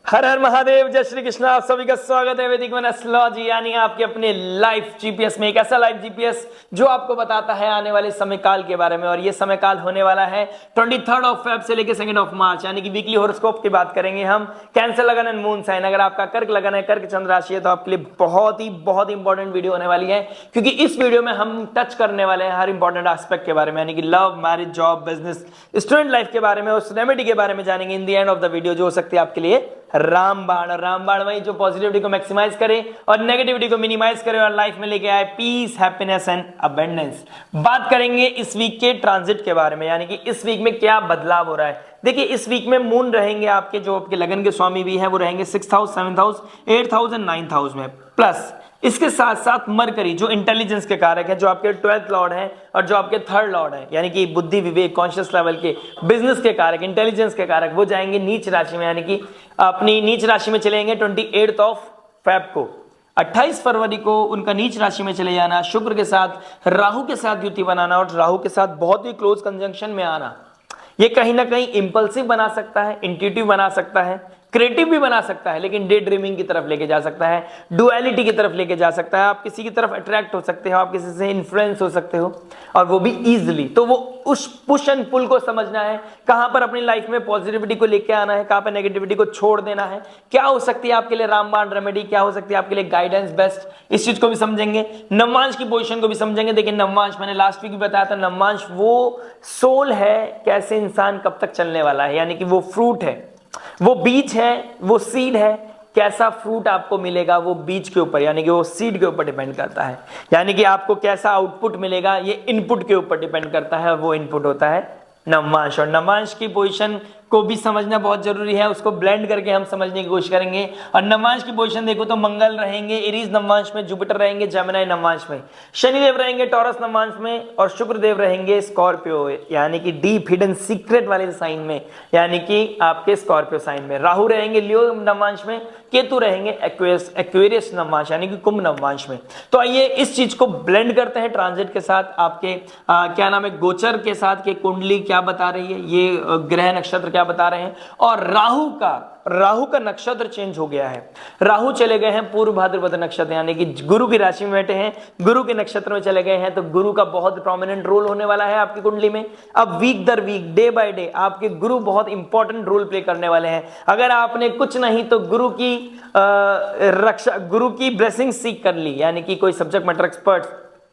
हर हर महादेव, जय श्री कृष्ण। आप सभी का स्वागत है वैदिक वन एस्ट्रोलॉजी यानी आपके अपने लाइफ जीपीएस में। एक ऐसा लाइफ जीपीएस जो आपको बताता है आने वाले समय काल के बारे में। और ये समय काल होने वाला है 23 ऑफ फेब से लेकर 2 मार्च, यानी कि वीकली हॉरोस्कोप की बात करेंगे हम। कैंसर लगन एंड मून साइन, अगर आपका कर्क लगन है, कर्क चंद्र राशि है, तो आपके लिए बहुत ही इंपॉर्टेंट वीडियो होने वाली है, क्योंकि इस वीडियो में हम टच करने वाले हैं हर इंपॉर्टेंट एस्पेक्ट के बारे में, यानी कि love, marriage, job, business, student life के बारे में। उस रेमेडी के बारे में जानेंगे इन the end of the video, जो हो सकती है आपके लिए रामबाण। और रामबाण वही जो पॉजिटिविटी को मैक्सिमाइज करे और नेगेटिविटी को मिनिमाइज करे और लाइफ में लेके आए पीस, हैप्पीनेस एंड अबंडेंस। बात करेंगे इस वीक के ट्रांजिट के बारे में, यानी कि इस वीक में क्या बदलाव हो रहा है। देखिए, इस वीक में मून रहेंगे आपके, जो आपके लगन के स्वामी भी हैं, वो रहेंगे 6th house, 7th house, 8th house and 9th house में। प्लस इसके साथ साथ मरकरी, जो इंटेलिजेंस के कारक है, जो आपके 12th लॉर्ड है और जो आपके 3rd लॉर्ड है, यानी कि बुद्धि, विवेक, कॉन्शियस लेवल के, बिजनेस के कारक, इंटेलिजेंस के कारक, वो जाएंगे नीच राशि में, यानी कि अपनी नीच राशि में चलेंगे 28 ऑफ फेब को। 28 फरवरी को उनका नीच राशि में चले जाना, शुक्र के साथ राहु के साथ युति बनाना और राहु के साथ बहुत ही क्लोज कंजंक्शन में आना, ये कहीं ना कहीं इंपल्सिव बना सकता है, इंट्यूटिव बना सकता है, क्रिएटिव भी बना सकता है, लेकिन डे ड्रीमिंग की तरफ लेके जा सकता है, डुअलिटी की तरफ लेके जा सकता है। आप किसी की तरफ अट्रैक्ट हो सकते हो, आप किसी से इन्फ्लुएंस हो सकते हो, और वो भी इजीली। तो वो उस पुश एंड पुल को समझना है, कहां पर अपनी लाइफ में पॉजिटिविटी को लेके आना है, कहां पर नेगेटिविटी को छोड़ देना है, क्या हो सकती है आपके लिए रामबाण रेमेडी, क्या हो सकती है आपके लिए गाइडेंस बेस्ट, इस चीज को भी समझेंगे। नवमांश की पोजीशन को भी समझेंगे। देखिए, नवमांश मैंने लास्ट वीक भी बताया था, नवमांश वो सोल है, कैसे इंसान कब तक चलने वाला है, यानी कि वो फ्रूट है, वो बीज है, वो सीड है, कैसा फ्रूट आपको मिलेगा वो बीज के ऊपर, यानी कि वो सीड के ऊपर डिपेंड करता है। यानी कि आपको कैसा आउटपुट मिलेगा ये इनपुट के ऊपर डिपेंड करता है, वो इनपुट होता है नवमांश। और नवमांश की पोजीशन को भी समझना बहुत जरूरी है, उसको ब्लेंड करके हम समझने की कोशिश करेंगे। और नवमांश की पोजीशन देखो तो मंगल रहेंगे एरीज नवमांश में, जुपिटर रहेंगे जेमिनी नवमांश में, शनिदेव रहेंगे टॉरस नवमांश में, और शुक्रदेव रहेंगे स्कॉर्पियो, यानी कि डीप हिडन सीक्रेट वाले साइन में, यानी कि आपके स्कॉर्पियो साइन में। राहु रहेंगे लियो नवमांश में, केतु रहेंगे एक्वेरियस नवमांश, यानी कि कुंभ नवमांश में। तो आइए इस चीज को ब्लेंड करते हैं ट्रांजिट के साथ, आपके क्या नाम है, गोचर के साथ, के कुंडली क्या बता रही है, ये ग्रह नक्षत्र क्या बता रहे हैं। और राहु का नक्षत्र चेंज हो गया है, राहु चले गए हैं पूर्व भाद्रपद नक्षत्र, यानी कि गुरु की राशि में बैठे हैं, गुरु के नक्षत्र में चले गए हैं। तो गुरु का बहुत प्रोमिनेंट रोल होने वाला है आपकी कुंडली में। अब वीक दर वीक, डे बाय डे आपके गुरु बहुत इंपॉर्टेंट रोल प्ले करने वाले हैं। अगर आपने कुछ नहीं तो गुरु की रक्षा, गुरु की ब्लेसिंग सीख कर ली, यानी कि कोई subject matter expert,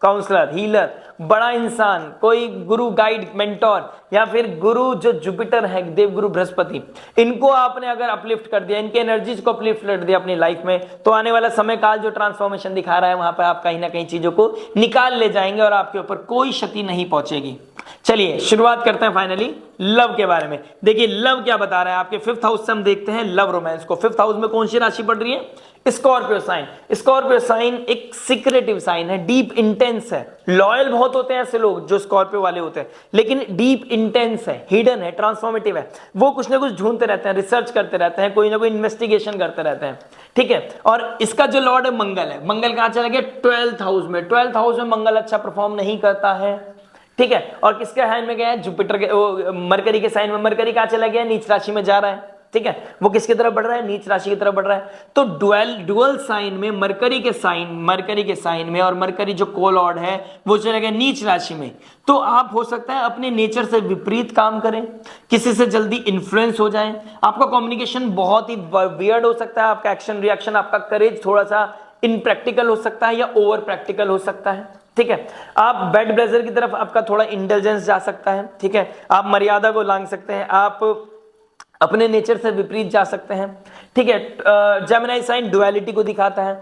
counsellor, healer, बड़ा इंसान, कोई गुरु गाइड, मेंटोर, या फिर गुरु जो जुपिटर है, देवगुरु बृहस्पति, इनको आपने अगर अपलिफ्ट कर दिया, इनके एनर्जीज को अपलिफ्ट कर दिया अपनी लाइफ में, तो आने वाला समय काल जो ट्रांसफॉर्मेशन दिखा रहा है, वहां पर आप कहीं ना कहीं चीजों को निकाल ले जाएंगे और आपके ऊपर कोई क्षति नहीं पहुंचेगी। चलिए शुरुआत करते हैं फाइनली लव के बारे में। देखिए, लव क्या बता रहा है आपके 5th हाउस से हम देखते हैं लव रोमांस को। 5th हाउस में कौन सी राशि पड़ रही है? Scorpio sign. स्कॉर्पियो साइन एक सीक्रेटिव साइन है, डीप इंटेंस है, लॉयल बहुत होते हैं ऐसे लोग जो स्कॉर्पियो वाले होते हैं, लेकिन डीप इंटेंस है, हिडन है, ट्रांसफॉर्मेटिव है। वो कुछ ना कुछ ढूंढते रहते हैं, रिसर्च करते रहते हैं, कोई ना कोई इन्वेस्टिगेशन करते रहते हैं, ठीक है। और इसका जो लॉर्ड है मंगल है, मंगल कहां चला गया? 12th हाउस में। 12th हाउस में मंगल अच्छा परफॉर्म नहीं करता है, ठीक है। और किसके साइन में गया है? जुपिटर के, मरकरी के साइन में। मरकरी कहां चला गया? नीच राशि में जा रहा है, ठीक है। वो किसकी तरफ बढ़ रहा है? नीच राशि की तरफ बढ़ रहा है। तो डुअल साइन में मरकरी के साइन में, और मरकरी जो कोलॉर्ड है वो चला गया नीच राशि में। तो आप हो सकता है अपने नेचर से विपरीत काम करें, किसी से जल्दी इन्फ्लुएंस हो जाएं, आपका कम्युनिकेशन बहुत ही वियर्ड हो सकता है, आपका एक्शन रिएक्शन, आपका करेज थोड़ा सा इनप्रैक्टिकल हो सकता है या ओवर प्रैक्टिकल हो सकता है, ठीक है। आप बेड ब्लेजर की तरफ आपका थोड़ा इंटेलिजेंस जा सकता है, ठीक है। आप मर्यादा को लांघ सकते हैं, आप अपने नेचर से विपरीत जा सकते हैं, ठीक है। जेमिनी साइन डुअलिटी को दिखाता है,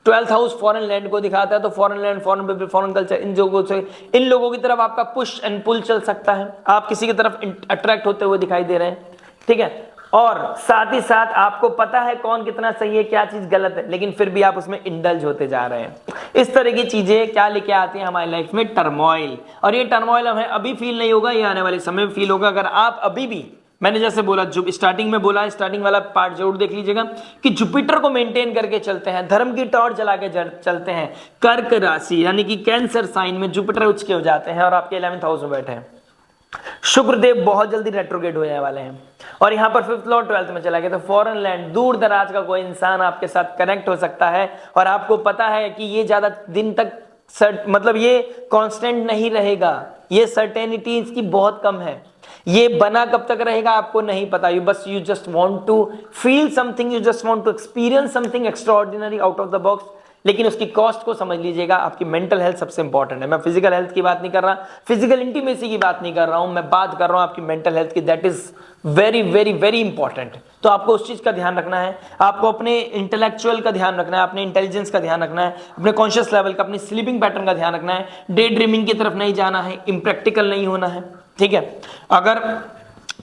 12th हाउस फॉरेन लैंड को दिखाता है। तो foreign land, foreign people, foreign culture, इन लोगों की तरफ आपका पुश एंड पुल चल सकता है, आप किसी की तरफ अट्रैक्ट होते हुए दिखाई दे रहे हैं, ठीक है। और साथ ही साथ आपको पता है कौन कितना सही है, क्या चीज गलत है, लेकिन फिर भी आप उसमें इंडल्ज होते जा रहे हैं। इस तरह की चीजें क्या लेके आती हैं हमारी लाइफ में? टर्मोइल। और ये टर्मोइल हमें अभी फील नहीं होगा, ये आने वाले समय में फील होगा। अगर आप अभी भी, मैंने जैसे बोला, जो स्टार्टिंग में बोला, स्टार्टिंग वाला पार्ट जरूर देख लीजिएगा, कि जुपिटर को मेंटेन करके चलते हैं, धर्म की टॉर्च जला के चलते हैं, कर्क राशि यानी कि कैंसर साइन में जुपिटर उच्च के हो जाते हैं और आपके 11th हाउस में बैठे हैं। शुक्रदेव बहुत जल्दी रेट्रोग्रेड होने वाले हैं, और यहाँ पर 5th लॉर्ड 12th में चला गया, तो फॉरेन लैंड, दूर दराज का कोई इंसान आपके साथ कनेक्ट हो सकता है और आपको पता है कि ये ज्यादा दिन तक मतलब ये कांस्टेंट नहीं रहेगा, ये सर्टेनिटी इसकी बहुत कम है, ये बना कब तक रहेगा आपको नहीं पता। You just want to feel something, you just want to experience something extraordinary out of the box, लेकिन उसकी कॉस्ट को समझ लीजिएगा। आपकी मेंटल हेल्थ सबसे इंपॉर्टेंट है। मैं फिजिकल हेल्थ की बात नहीं कर रहा, फिजिकल इंटीमेसी की बात नहीं कर रहा हूं, मैं बात कर रहा हूं आपकी मेंटल हेल्थ की। That is very very very important. तो आपको उस चीज का ध्यान रखना है, आपको अपने इंटेलेक्चुअल का ध्यान रखना है, अपने इंटेलिजेंस का ध्यान रखना है, अपने कॉन्शियस लेवल का, अपनी स्लीपिंग पैटर्न का ध्यान रखना है। डे ड्रीमिंग की तरफ नहीं जाना है, इम्प्रैक्टिकल नहीं होना है, ठीक है। अगर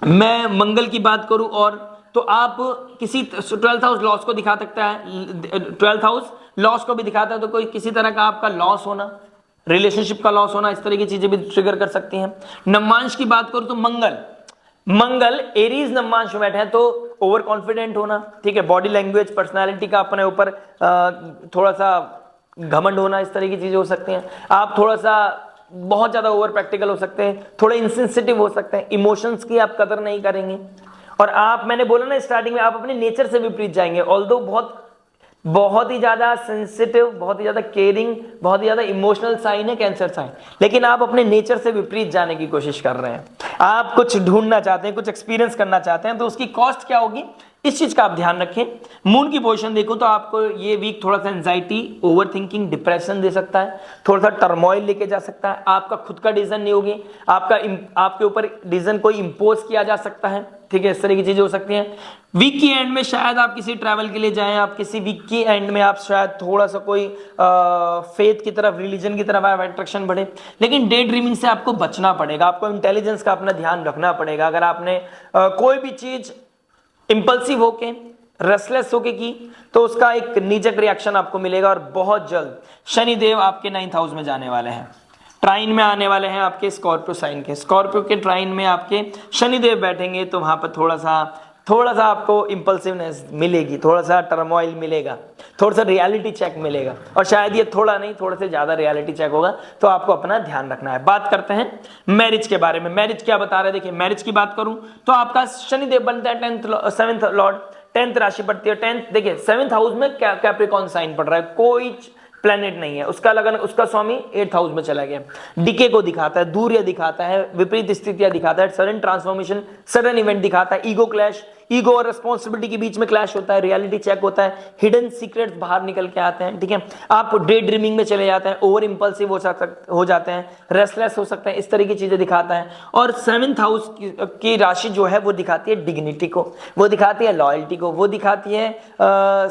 मैं मंगल की बात करूं और तो आप किसी 12th हाउस लॉस को दिखा सकता है, 12th हाउस लॉस को भी दिखाता है, तो कोई किसी तरह का आपका लॉस होना, रिलेशनशिप का लॉस होना, इस तरह की चीजें भी ट्रिगर कर सकती हैं। नवमांश की बात करूं तो मंगल एरीज नवमांश में बैठे हैं, तो ओवर कॉन्फिडेंट होना, ठीक है, बॉडी लैंग्वेज, पर्सनालिटी का अपने ऊपर थोड़ा सा घमंड होना, इस तरह की चीजें हो सकती हैं। आप थोड़ा सा बहुत ज्यादा ओवर प्रैक्टिकल हो सकते हैं, थोड़े इंसेंसिटिव हो सकते हैं, इमोशंस की आप कदर नहीं करेंगे, और आप, मैंने बोला ना स्टार्टिंग में, आप अपने नेचर से विपरीत जाएंगे। ऑल्दो बहुत ही ज्यादा सेंसिटिव, बहुत ही ज्यादा केयरिंग, बहुत ही ज्यादा इमोशनल साइन है कैंसर साइन, लेकिन आप अपने नेचर से विपरीत जाने की कोशिश कर रहे हैं। आप कुछ ढूंढना चाहते हैं, कुछ एक्सपीरियंस करना चाहते हैं, तो उसकी कॉस्ट क्या होगी, इस चीज का आप ध्यान रखें। मून की पोजीशन देखो तो आपको ये वीक थोड़ा सा एंजाइटी, ओवर थिंकिंग, डिप्रेशन दे सकता है, थोड़ा सा टर्मोइल लेके जा सकता है। आपका खुद का डिसीजन नहीं होगी, आपके ऊपर डिसीजन कोई इंपोज किया जा सकता है, ठीक है, इस तरह की चीजें हो सकती हैं। वीक की एंड में शायद आप किसी ट्रैवल के लिए जाएं, आप किसी वीक की एंड में आप शायद थोड़ा सा कोई फेथ की तरफ, रिलीजन की तरफ आप अट्रैक्शन बढ़े, लेकिन डे ड्रीमिंग से आपको बचना पड़ेगा, आपको इंटेलिजेंस का अपना ध्यान रखना पड़ेगा। अगर आपने कोई भी चीज इंपल्सिव होके, रेस्टलेस होके की, तो उसका एक नीजक रिएक्शन आपको मिलेगा। और बहुत जल्द शनिदेव आपके 9th हाउस में जाने वाले हैं, ट्राइन में आने वाले हैं आपके स्कॉर्पियो साइन के। स्कॉर्पियो के ट्राइन में आपके शनिदेव बैठेंगे, तो वहां पर थोड़ा सा आपको इंपल्सिवनेस मिलेगी, थोड़ा सा टर्मोइल मिलेगा, थोड़ा सा रियलिटी चेक मिलेगा, और शायद ये थोड़ा नहीं, थोड़े से ज्यादा रियलिटी चेक होगा। तो आपको अपना ध्यान रखना है। बात करते हैं मैरिज के बारे में। मैरिज क्या बता रहे हैं, देखिए मैरिज की बात करूं तो आपका शनिदेव बनता है 7th लॉर्ड, 10th राशि पड़ती है। 10th देखिए 7th हाउस में कैप्रिकॉर्न साइन पड़ रहा है, कोई प्लेनेट नहीं है, उसका लगन, उसका स्वामी 8th हाउस में चला गया। डिके को दिखाता है, दूरिया दिखाता है, विपरीत स्थितियां दिखाता है, सडन ट्रांसफॉर्मेशन, सडन इवेंट दिखाता है, ईगो क्लैश, ईगो और रिस्पॉन्सिबिलिटी के बीच में क्लैश होता है, रियलिटी चेक होता है, हिडन सीक्रेट्स बाहर निकल के आते हैं, ठीक है। आप डे ड्रीमिंग में चले जाते हैं, ओवर इंपल्सिव हो जाते हैं, रेस्टलेस हो सकते हैं, इस तरह की चीजें दिखाता है। और 7th हाउस की राशि जो है वो दिखाती है डिग्निटी को, वो दिखाती है लॉयल्टी को, वो दिखाती है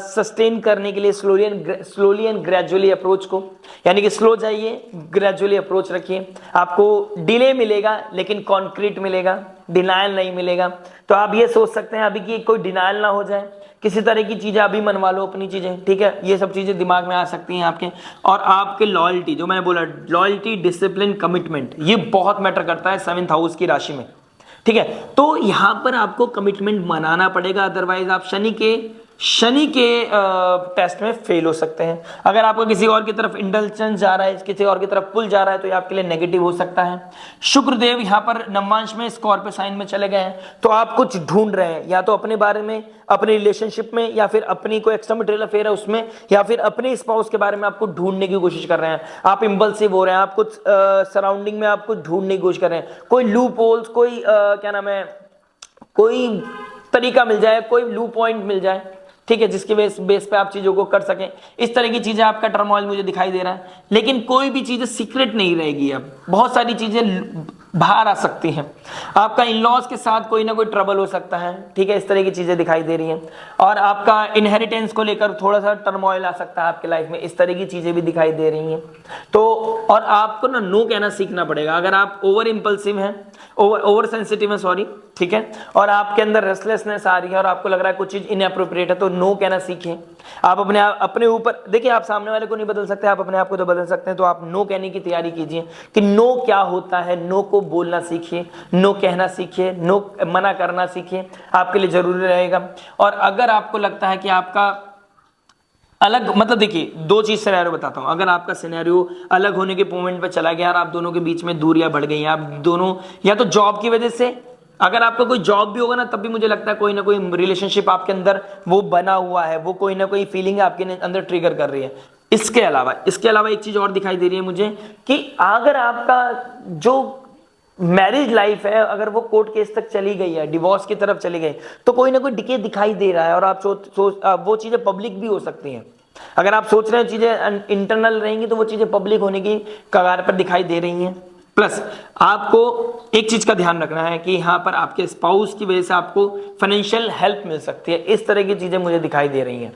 सस्टेन करने के लिए स्लोली एंड ग्रेजुअली अप्रोच को, यानी कि स्लो जाइए, ग्रेजुअली अप्रोच रखिए। आपको डिले मिलेगा लेकिन कॉन्क्रीट मिलेगा, डिनायल नहीं मिलेगा। तो आप ये सोच सकते हैं अभी कि कोई डिनायल ना हो जाए, किसी तरह की चीजें अभी मनवा लो अपनी चीजें, ठीक है, ये सब चीजें दिमाग में आ सकती हैं आपके। और आपके लॉयल्टी, जो मैंने बोला, लॉयल्टी, डिसिप्लिन, कमिटमेंट, ये बहुत मैटर करता है 7th हाउस की राशि में, ठीक है। तो यहां पर आपको कमिटमेंट मनाना पड़ेगा, अदरवाइज आप शनि के टेस्ट में फेल हो सकते हैं। अगर आपको किसी और की तरफ इंडल्जेंस जा रहा है, किसी और की तरफ पुल जा रहा है, तो ये आपके लिए नेगेटिव हो सकता है। शुक्रदेव यहाँ पर नवमांश में स्कॉर्पियो साइन में चले गए हैं, तो आप कुछ ढूंढ रहे हैं, या तो अपने बारे में, अपने रिलेशनशिप में, या फिर अपनी कोई एक्स्ट्रामैरिटल अफेयर है उसमें, या फिर अपने स्पाउस के बारे में आपको ढूंढने की कोशिश कर रहे हैं। आप इंपल्सिव हो रहे हैं, आप कुछ सराउंडिंग में आप कुछ ढूंढने की कोशिश कर रहे हैं, कोई लूप होल्स, कोई क्या नाम है, कोई तरीका मिल जाए, कोई लूप पॉइंट मिल जाए, ठीक है, जिसके बेस पे आप चीजों को कर सकें। इस तरह की चीजें आपका टर्मोइल मुझे दिखाई दे रहा है, लेकिन कोई भी चीजें सीक्रेट नहीं रहेगी। अब बहुत सारी चीजें बाहर आ सकती हैं, आपका इन-लॉज के साथ कोई ना कोई ट्रबल हो सकता है, ठीक है, इस तरह की चीजें दिखाई दे रही हैं। और आपका इनहेरिटेंस को लेकर थोड़ा सा टर्मोइल आ सकता है आपके लाइफ में, इस तरह की चीजें भी दिखाई दे रही हैं। तो और आपको ना नो कहना सीखना पड़ेगा। अगर आप ओवर इंपल्सिव हैं, ओवर सेंसिटिव है, सॉरी, ठीक है, और आपके अंदर रेस्टलेसनेस आ रही है और आपको लग रहा है कुछ चीज इनएप्रोप्रिएट है, तो नो कहना सीखिए। आप अपने ऊपर देखिए, आप सामने वाले को नहीं बदल सकते, आप अपने आप को तो बदल सकते हैं। तो आप नो कहने की तैयारी कीजिए कि नो क्या होता है, नो को बोलना सीखिए, नो कहना सीखिए, नो मना करना सीखिए, आपके लिए जरूरी रहेगा। और अगर आपको लगता है कि आपका अलग, मतलब देखिए, दो चीज सिनेरियो बताता हूं। अगर आपका सिनेरियो अलग होने के मोमेंट पे चला गया और आप दोनों के बीच में दूरियां बढ़ गई, आप दोनों या तो जॉब की वजह से अगर आपका कोई जॉब भी होगा ना, तब भी मुझे लगता है कोई ना कोई रिलेशनशिप आपके अंदर वो बना हुआ है, वो कोई ना कोई फीलिंग आपके अंदर ट्रिगर कर रही है। इसके अलावा एक चीज और दिखाई दे रही है मुझे कि अगर आपका जो मैरिज लाइफ है, अगर वो कोर्ट केस तक चली गई है, डिवोर्स की तरफ चली गई, तो कोई ना कोई डिके दिखाई दे रहा है। और आप वो चीजें पब्लिक भी हो सकती हैं। अगर आप सोच रहे हैं चीजें इंटरनल रहेंगी, तो वो चीजें पब्लिक होने की कगार पर दिखाई दे रही हैं। प्लस आपको एक चीज का ध्यान रखना है कि यहाँ पर आपके स्पाउस की वजह से आपको फाइनेंशियल हेल्प मिल सकती है। इस तरह की चीजें मुझे दिखाई दे रही हैं।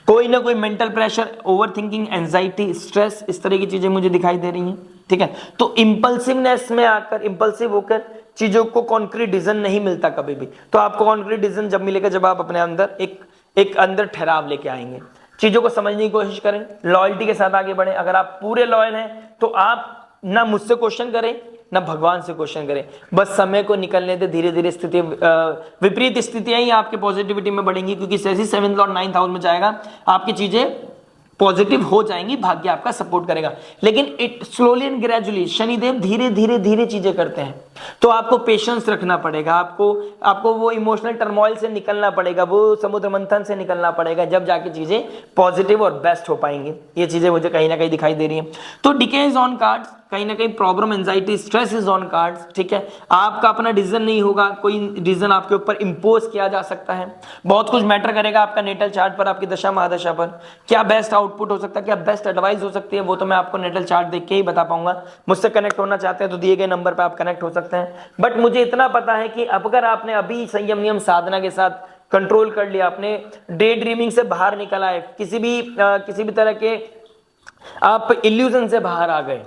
कोई ना कोई mental pressure, over thinking, anxiety, stress, इस तरह की चीजें मुझे दिखाई दे रही हैं। ठीक है, तो इंपल्सिवनेस में आकर, इंपल्सिव होकर चीजों को कॉन्क्रीट डिसीजन नहीं मिलता कभी भी। तो आपको कॉन्क्रीट डिसीजन जब मिलेगा, जब आप अपने अंदर एक अंदर ठहराव लेके आएंगे। चीजों को समझने की कोशिश करें, लॉयल्टी के साथ आगे बढ़ें। अगर आप पूरे लॉयल हैं तो आप ना मुझसे क्वेश्चन करें, ना भगवान से क्वेश्चन करें, बस समय को निकलने दे। धीरे धीरे स्थिति, विपरीत स्थितियां ही आपके पॉजिटिविटी में बढ़ेंगी, क्योंकि जैसे ही 7th लॉर्ड 9th हाउस में जाएगा, आपकी चीजें पॉजिटिव हो जाएंगी, भाग्य आपका सपोर्ट करेगा। लेकिन it slowly and gradually, Shanidev धीरे धीरे धीरे चीजें करते हैं, तो आपको पेशेंस रखना पड़ेगा। आपको वो इमोशनल टर्मोइल से निकलना पड़ेगा, वो समुद्र मंथन से निकलना पड़ेगा, जब जाके चीजें पॉजिटिव और बेस्ट हो पाएंगी। ये चीजें मुझे कहीं ना कहीं दिखाई दे रही हैं। तो डिके इज ऑन कार्ड्स, कहीं ना कहीं problem, anxiety, stress is on cards. ठीक है, आपका अपना डिसीजन नहीं होगा, कोई डिसीजन आपके ऊपर इंपोज किया जा सकता है। बहुत कुछ मैटर करेगा आपका नेटल चार्ट पर, आपकी दशा महादशा पर क्या बेस्ट आउटपुट हो सकता है, क्या बेस्ट एडवाइस हो सकती है, वो तो मैं आपको नेटल चार्ट देख के ही बता पाऊंगा। मुझसे कनेक्ट होना चाहते हैं तो दिए गए नंबर पर आप कनेक्ट हो सकते हैं। बट मुझे इतना पता है कि अब अगर आपने अभी संयम नियम साधना के साथ कंट्रोल कर लिया, आपने डे ड्रीमिंग से बाहर निकल आए, किसी भी तरह के आप इल्यूजन से बाहर आ गए,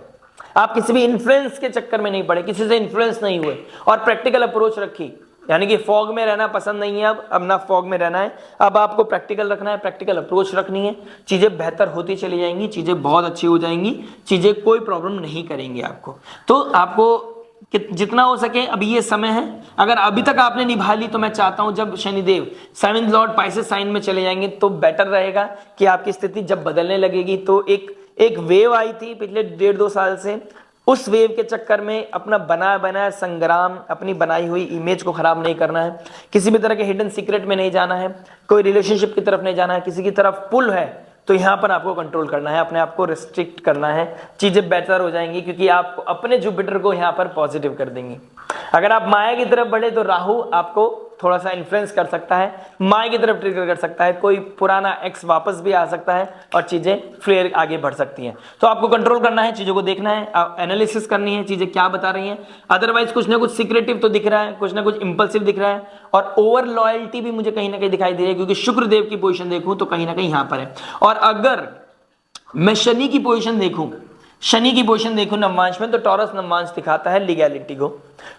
आप किसी भी इन्फ्लुएंस के चक्कर में नहीं पड़े, किसी से इन्फ्लुएंस नहीं हुए, और प्रैक्टिकल अप्रोच रखी, यानी कि फॉग में रहना पसंद नहीं है। अब ना फॉग में रहना है, अब आपको प्रैक्टिकल रखना है, प्रैक्टिकल अप्रोच रखनी है। चीजें बेहतर होती चली जाएंगी, चीजें बहुत अच्छी हो जाएंगी, चीजें कोई प्रॉब्लम नहीं करेंगी आपको। तो आपको जितना हो सके अभी ये समय है, अगर अभी तक आपने निभा ली, तो मैं चाहता हूं जब Shanidev 7th Lord Pisces sign में चले जाएंगे, तो बेटर रहेगा कि आपकी स्थिति जब बदलने लगेगी। तो एक वेव आई थी पिछले 1.5-2 साल से, उस वेव के चक्कर में अपना बनाया संग्राम, अपनी बनाई हुई इमेज को खराब नहीं करना है, किसी भी तरह के हिडन सीक्रेट में नहीं जाना है, कोई रिलेशनशिप की तरफ नहीं जाना है, किसी की तरफ पुल है तो यहां पर आपको कंट्रोल करना है, अपने आप को रिस्ट्रिक्ट करना है। चीजें बेहतर हो जाएंगी, क्योंकि आप अपने जुपिटर को यहां पर पॉजिटिव कर देंगे। अगर आप माया की तरफ बढ़े तो राहु आपको थोड़ा सा इन्फ्लुएंस कर सकता है, माया की तरफ ट्रिगर कर सकता है, कोई पुराना एक्स वापस भी आ सकता है और चीजें फ्लेयर आगे बढ़ सकती हैं। तो आपको कंट्रोल करना है, चीजों को देखना है, एनालिसिस करनी है, चीजें क्या बता रही हैं। अदरवाइज कुछ ना कुछ सीक्रेटिव तो दिख रहा है, कुछ ना कुछ इंपल्सिव दिख रहा है, और ओवर लॉयल्टी भी मुझे कहीं ना कहीं दिखाई दे रही है, क्योंकि शुक्रदेव की पोजीशन देखूं तो कहीं ना कहीं यहां पर है। और अगर मैं शनि की पोजीशन देखूं नवमांश में, तो टॉरस नवमांश दिखाता है लीगैलिटी को।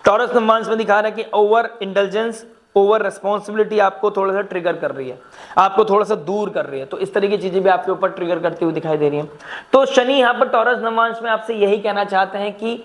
टॉरस नवमांश में दिखा रहा है कि ओवर इंटेलिजेंस, ओवर रिस्पॉन्सिबिलिटी आपको थोड़ा सा ट्रिगर कर रही है, आपको थोड़ा सा दूर कर रही है। तो इस तरह की चीजें भी आपके ऊपर ट्रिगर करती हुई दिखाई दे रही हैं। तो शनि यहाँ पर टॉरस नवमांश में आपसे यही कहना चाहते हैं कि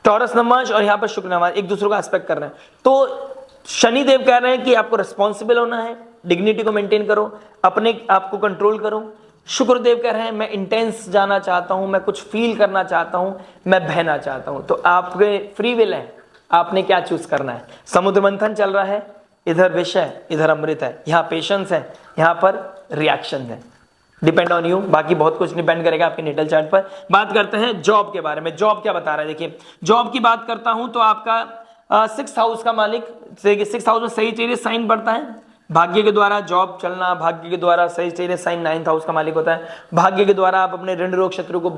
टॉरस नवमांश और यहाँ पर शुक्र नवमांश एक दूसरे को एस्पेक्ट कर रहे हैं। तो शनिदेव कह रहे हैं कि आपको रिस्पॉन्सिबल होना है, डिग्निटी को मेंटेन करो, अपने आप को कंट्रोल करो। शुक्रदेव कह रहे हैं मैं इंटेंस जाना चाहता हूं, मैं कुछ फील करना चाहता हूं, मैं बहना चाहता हूं। तो आपके फ्री विल है, आपने क्या चूज करना है। समुद्र मंथन चल रहा है, इधर विष है, इधर अमृत है, यहाँ पेशेंस है, यहाँ पर रिएक्शन है। डिपेंड ऑन यू, बाकी बहुत कुछ डिपेंड करेगा आपके नेटल चार्ट पर। बात करते हैं जॉब के बारे में। जॉब क्या बता रहा है, देखिए जॉब की बात करता हूं तो आपका 6th हाउस का मालिक, 6th हाउस में सही चीजें साइन बढ़ता है, भाग्य के द्वारा जॉब चलना, भाग्य के द्वारा सही चीजें साइन 9th हाउस का मालिक होता है। भाग्य के द्वारा आप अपने ऋण रोग शत्रु को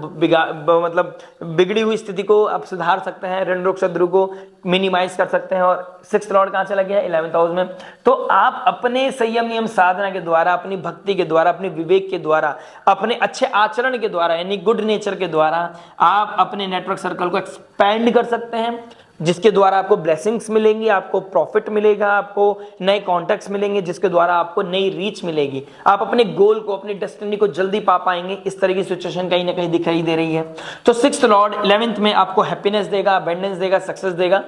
मतलब बिगड़ी हुई स्थिति को आप सुधार सकते हैं, ऋण रोग शत्रु को मिनिमाइज कर सकते हैं। और 6th लॉर्ड कहां चला गया, 11th हाउस में। तो आप अपने संयम नियम साधना के द्वारा, अपनी भक्ति के द्वारा, अपने विवेक के द्वारा, अपने अच्छे आचरण के द्वारा, यानी गुड नेचर के द्वारा आप अपने नेटवर्क सर्कल को एक्सपैंड कर सकते हैं, जिसके द्वारा आपको ब्लेसिंग्स मिलेंगी, आपको प्रॉफिट मिलेगा, आपको नए कॉन्टैक्ट्स मिलेंगे, जिसके द्वारा आपको नई रीच मिलेगी। आप अपने गोल को, अपनी डेस्टिनी को जल्दी पा पाएंगे। इस तरह की सिचुएशन कहीं ना कहीं दिखाई दे रही है। तो 6th लॉर्ड 11th में आपको हैप्पीनेस देगा, अबंडेंस देगा, सक्सेस देगा।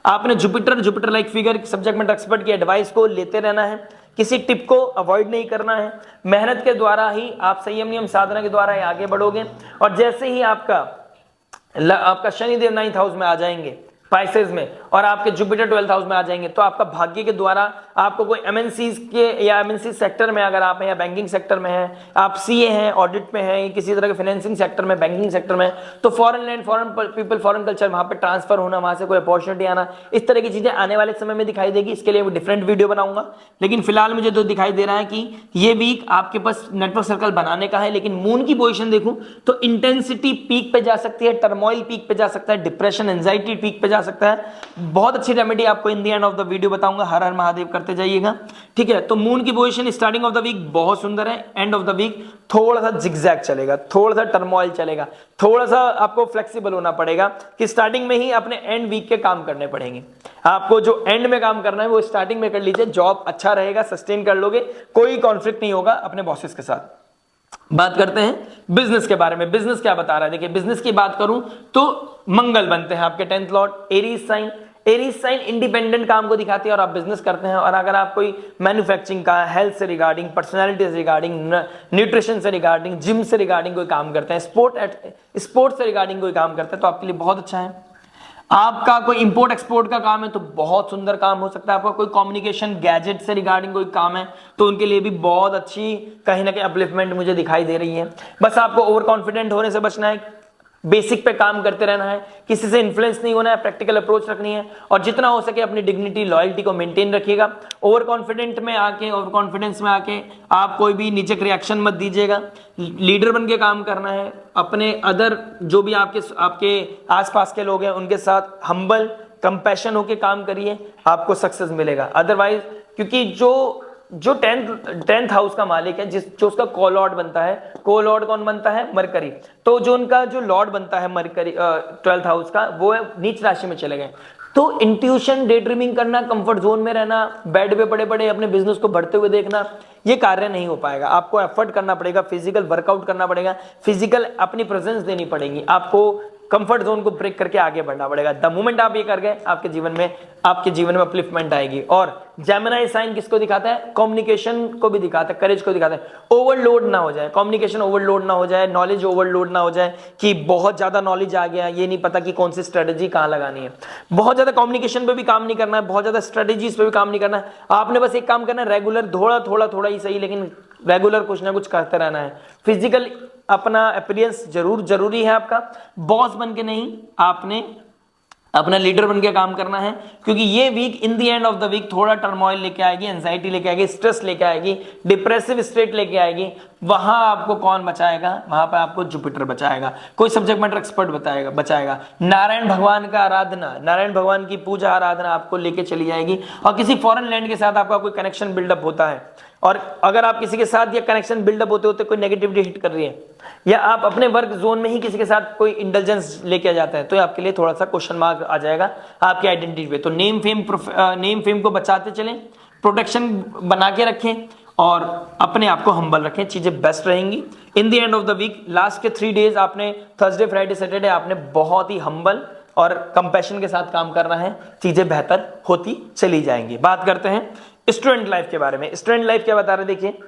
आपने Jupiter like figure subject matter expert की एडवाइस को लेते रहना है, किसी टिप को अवॉइड नहीं करना है। मेहनत के द्वारा ही आप संयम नियम साधना के द्वारा ही आगे बढ़ोगे। और जैसे ही आपका शनिदेव 9th हाउस में आ जाएंगे, पाइसेस में और आपके जुपिटर 12th हाउस में आ जाएंगे, तो आपका भाग्य के द्वारा आपको कोई एमएनसी के या एमएनसी सेक्टर में अगर आप हैं या बैंकिंग सेक्टर में हैं, आप सीए हैं, ऑडिट में हैं, किसी तरह के फाइनेंसिंग सेक्टर में, बैंकिंग सेक्टर में, तो foreign land, foreign people, foreign culture, वहां पे ट्रांसफर होना, वहां से कोई अपॉर्चुनिटी आना, इस तरह की चीजें आने वाले समय में दिखाई देगी। इसके लिए डिफरेंट वीडियो बनाऊंगा, लेकिन फिलहाल मुझे तो दिखाई दे रहा है कि ये वीक आपके पास नेटवर्क सर्कल बनाने का है। लेकिन मून की पोजीशन देखूं तो इंटेंसिटी पीक पे जा सकती है, टर्मोइल पीक पे जा सकता है, डिप्रेशन एंजाइटी पीक पे जा सकता है। बहुत अच्छी रेमेडी आपको इन the end of the video बताऊंगा। हर हर महादेव करते जाइएगा, ठीक है। तो मून की position starting of the week बहुत सुंदर है, एंड ऑफ द वीक थोड़ा सा जिगजैग चलेगा, थोड़ा सा टर्मोइल चलेगा, थोड़ा सा आपको फ्लेक्सिबल होना पड़ेगा कि स्टार्टिंग में ही अपने एंड वीक के काम करने पड़ेंगे। आपको जो एंड में काम करना है वो स्टार्टिंग में कर लीजिए, जॉब अच्छा रहेगा, सस्टेन कर लोगे, कोई कॉन्फ्लिक्ट नहीं होगा अपने बॉसेस के साथ। बात करते हैं बिजनेस के बारे में। बिजनेस क्या बता रहा है, देखिए बिजनेस की बात करूं तो मंगल बनते हैं आपके 10th lord, Aries sign. Aries sign independent काम को दिखाती है और आप बिजनेस करते हैं, और अगर आप कोई मैन्युफैक्चरिंग का, हेल्थ से रिगार्डिंग, पर्सनालिटी से रिगार्डिंग, न्यूट्रिशन से रिगार्डिंग, जिम से रिगार्डिंग कोई काम करते हैं, स्पोर्ट्स से रिगार्डिंग कोई काम करते हैं, तो आपके लिए बहुत अच्छा है। आपका कोई इंपोर्ट एक्सपोर्ट का काम है तो बहुत सुंदर काम हो सकता है। आपका कोई कम्युनिकेशन गैजेट से रिगार्डिंग कोई काम है तो उनके लिए भी बहुत अच्छी कहीं ना कहीं अपलिफ्टमेंट मुझे दिखाई दे रही है। बस आपको ओवर कॉन्फिडेंट होने से बचना है, बेसिक पे काम करते रहना है, किसी से इन्फ्लुएंस नहीं होना है, प्रैक्टिकल अप्रोच रखनी है, और जितना हो सके अपनी डिग्निटी, लॉयल्टी को मेंटेन रखिएगा। ओवर कॉन्फिडेंस में आके आप कोई भी निचक रिएक्शन मत दीजिएगा। लीडर बन के काम करना है, अपने अदर जो भी आपके आसपास के लोग हैं उनके साथ हम्बल, कंपैशन होके काम करिए, आपको सक्सेस मिलेगा। अदरवाइज क्योंकि जो 10th हाउस का मालिक है, जो उसका को लॉर्ड बनता है, को लॉर्ड कौन बनता है, मरकरी, तो जो उनका जो लॉर्ड बनता है मरकरी 12th हाउस का, वो नीच राशि में चले गए। तो इंट्यूशन, डे ड्रीमिंग करना, कंफर्ट जोन में रहना, बेड पे पड़े पड़े अपने बिजनेस को बढ़ते हुए देखना, ये कार्य नहीं हो पाएगा। आपको एफर्ट करना पड़ेगा, फिजिकल वर्कआउट करना पड़ेगा, फिजिकल अपनी प्रेजेंस देनी पड़ेगी, आपको कंफर्ट जोन को ब्रेक करके आगे बढ़ना पड़ेगा। द मोमेंट आप ये कर गए, आपके जीवन में अपलिफ्टमेंट आएगी। और जेमिनी साइन किसको दिखाता है, कम्युनिकेशन को भी दिखाता है, करेज को दिखाता है। ओवरलोड ना हो जाए, कम्युनिकेशन ओवरलोड ना हो जाए, नॉलेज ओवरलोड ना हो जाए कि बहुत ज्यादा नॉलेज आ गया, ये नहीं पता कि कौन सी स्ट्रेटेजी कहां लगानी है। बहुत ज्यादा कम्युनिकेशन पे भी काम नहीं करना है, बहुत ज्यादा स्ट्रेटेजीज पे भी काम नहीं करना है। आपने बस एक काम करना है, रेगुलर, थोड़ा ही सही, लेकिन रेगुलर कुछ ना कुछ करते रहना है। फिजिकल अपना अपीयरेंस जरूरी है आपका, बॉस बन के नहीं, आपने अपना लीडर बन के काम करना है, क्योंकि ये week in the end of the week थोड़ा टर्मोइल लेके आएगी, एंजाइटी लेके आएगी, स्ट्रेस लेके आएगी, डिप्रेसिव स्टेट लेके आएगी। वहां आपको कौन बचाएगा, वहां पर आपको जुपिटर बचाएगा, कोई सब्जेक्ट मैटर एक्सपर्ट बचाएगा। नारायण भगवान का आराधना, नारायण भगवान की पूजा आराधना आपको लेके चली जाएगी। और किसी फॉरेन लैंड के साथ आपका कोई कनेक्शन बिल्डअप होता है, और अगर आप किसी के साथ ये कनेक्शन बिल्डअप होते कोई नेगेटिविटी हिट कर रही है, या आप अपने वर्क जोन में ही किसी के साथ कोई इंटेलिजेंस लेके आ जाते हैं, तो आपके लिए थोड़ा सा क्वेश्चन मार्क आ जाएगा आपकी आइडेंटिटी पे। तो नेम फेम को बचाते चलें, प्रोटेक्शन बना के रखें, और अपने आप को हम्बल रखें, चीजें बेस्ट रहेंगी। In the end of the week, last के 3 डेज आपने थर्सडे, फ्राइडे, सैटरडे आपने बहुत ही हम्बल और कंपैशन के साथ काम करना है, चीजें बेहतर होती चली जाएंगी। बात करते हैं स्टूडेंट लाइफ के बारे में। स्टूडेंट लाइफ क्या बता रहे, देखिए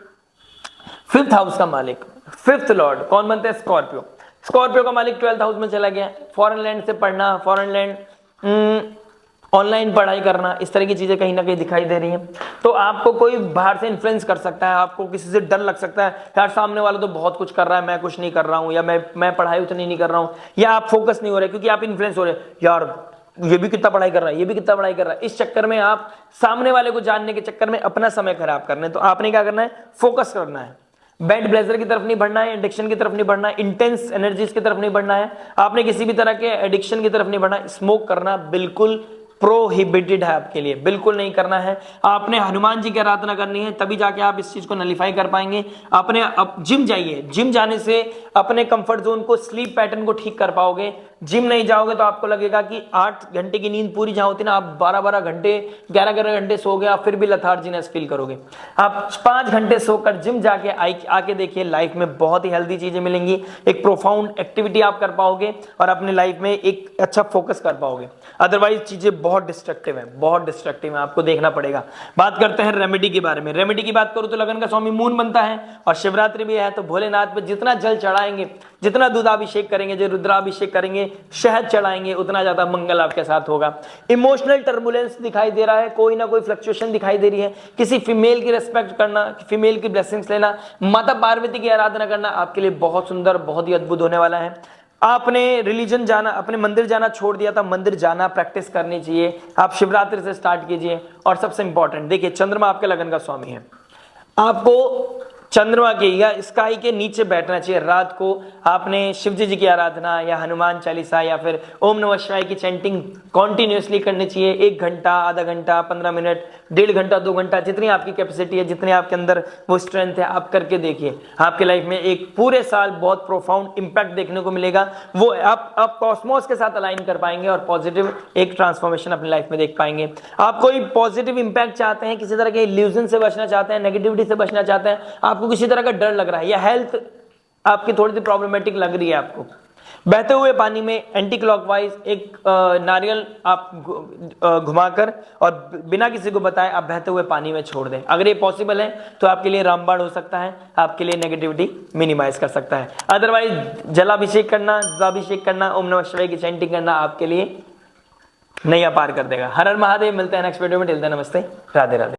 5th हाउस का मालिक, 5th लॉर्ड कौन बनते हैं, स्कॉर्पियो। स्कॉर्पियो का मालिक 12th हाउस में चला गया। फॉरेन लैंड से पढ़ना, फॉरेन लैंड, ऑनलाइन पढ़ाई करना, इस तरह की चीजें कहीं ना कहीं दिखाई दे रही हैं। तो आपको कोई बाहर से इन्फ्लुएंस कर सकता है, आपको किसी से डर लग सकता है, यार सामने वाला तो बहुत कुछ कर रहा है, मैं कुछ नहीं कर रहा हूं, या मैं पढ़ाई उतनी नहीं कर रहा हूं, या आप फोकस नहीं हो रहे क्योंकि आप इन्फ्लुएंस हो रहे, यार ये भी कितना पढ़ाई कर रहा है, ये भी कितना पढ़ाई कर रहा है। इस चक्कर में आप सामने वाले को जानने के चक्कर में अपना समय खराब करना है। तो आपने क्या करना है, फोकस करना है, बैड ब्लेजर की तरफ नहीं बढ़ना है, एडिक्शन की तरफ नहीं बढ़ना है, इंटेंस एनर्जीज की तरफ नहीं बढ़ना है, आपने किसी भी तरह के एडिक्शन की तरफ नहीं बढ़ना है। स्मोक करना बिल्कुल प्रोहिबिटेड है आपके लिए, बिल्कुल नहीं करना है। आपने हनुमान जी की आराधना करनी है, तभी जाके आप इस चीज को नलिफाई कर पाएंगे। अपने जिम जाइए, जिम जाने से अपने कंफर्ट जोन को, स्लीप पैटर्न को ठीक कर पाओगे। जिम नहीं जाओगे तो आपको लगेगा कि 8 घंटे की नींद पूरी जहां होती ना, आप 12-12 घंटे, 11-11 घंटे सो गए, आप फिर भी लथार्जीनेस फील करोगे। आप 5 घंटे सोकर जिम जाके आके देखिए, लाइफ में बहुत ही हेल्दी चीजें मिलेंगी, एक प्रोफाउंड एक्टिविटी आप कर पाओगे और अपने लाइफ में एक अच्छा फोकस कर पाओगे। अदरवाइज चीजें बहुत डिस्ट्रक्टिव है, बहुत डिस्ट्रक्टिव है, आपको देखना पड़ेगा। बात करते हैं रेमेडी के बारे में। रेमेडी की बात करूं तो लगन का स्वामी मून बनता है और शिवरात्रि भी है, तो भोलेनाथ पे जितना जल चढ़ाएंगे, जितना दूधाभिषेक करेंगे, जो रुद्राभिषेक करेंगे, शहद चढ़ाएंगे, उतना ज्यादा मंगल आपके साथ होगा। इमोशनल टर्बुलेंस दिखाई दे रहा है, कोई ना कोई फ्लक्चुएशन दिखाई दे रही है, किसी फीमेल की रेस्पेक्ट करना, फीमेल की ब्लेसिंग्स लेना, माता पार्वती की आराधना करना आपके लिए बहुत सुंदर, बहुत ही अद्भुत होने वाला है। आपने रिलीजन जाना, अपने मंदिर जाना छोड़ दिया था, मंदिर जाना प्रैक्टिस करनी चाहिए। आप शिवरात्रि से स्टार्ट कीजिए। और सबसे इंपॉर्टेंट देखिए, चंद्रमा आपके लगन का स्वामी है, आपको चंद्रमा के या स्काई के नीचे बैठना चाहिए। रात को आपने शिव जी की आराधना या हनुमान चालीसा या फिर ओम नमः शिवाय की चैंटिंग कॉन्टिन्यूसली करनी चाहिए। 1 घंटा, आधा घंटा, 15 मिनट, 1.5 घंटा, 2 घंटा, जितनी आपकी कैपेसिटी है, जितने आपके अंदर वो स्ट्रेंथ है, आप करके देखिए। आपके लाइफ में एक पूरे साल बहुत प्रोफाउंड इंपैक्ट देखने को मिलेगा। वो आप कॉस्मोस के साथ अलाइन कर पाएंगे और पॉजिटिव एक ट्रांसफॉर्मेशन अपनी लाइफ में देख पाएंगे। आप कोई पॉजिटिव इंपैक्ट चाहते हैं, किसी तरह के इल्यूजन से बचना चाहते हैं, नेगेटिविटी से बचना चाहते हैं, आपको किसी तरह का डर लग रहा है या हेल्थ आपकी थोड़ी सी प्रॉब्लमेटिक लग रही है आपको, बहते हुए पानी में एंटी क्लॉकवाइज एक नारियल आप घुमाकर और बिना किसी को बताए आप बहते हुए पानी में छोड़ दें। अगर ये पॉसिबल है तो आपके लिए रामबाण हो सकता है, आपके लिए नेगेटिविटी मिनिमाइज कर सकता है। अदरवाइज जलाभिषेक करना, जलाभिषेक करना, ओम नमः शिवाय की चैंटिंग करना आपके लिए नैया पार कर देगा। हर हर महादेव। मिलते हैं नेक्स्ट वीडियो में। टिल देन नमस्ते, राधे राधे।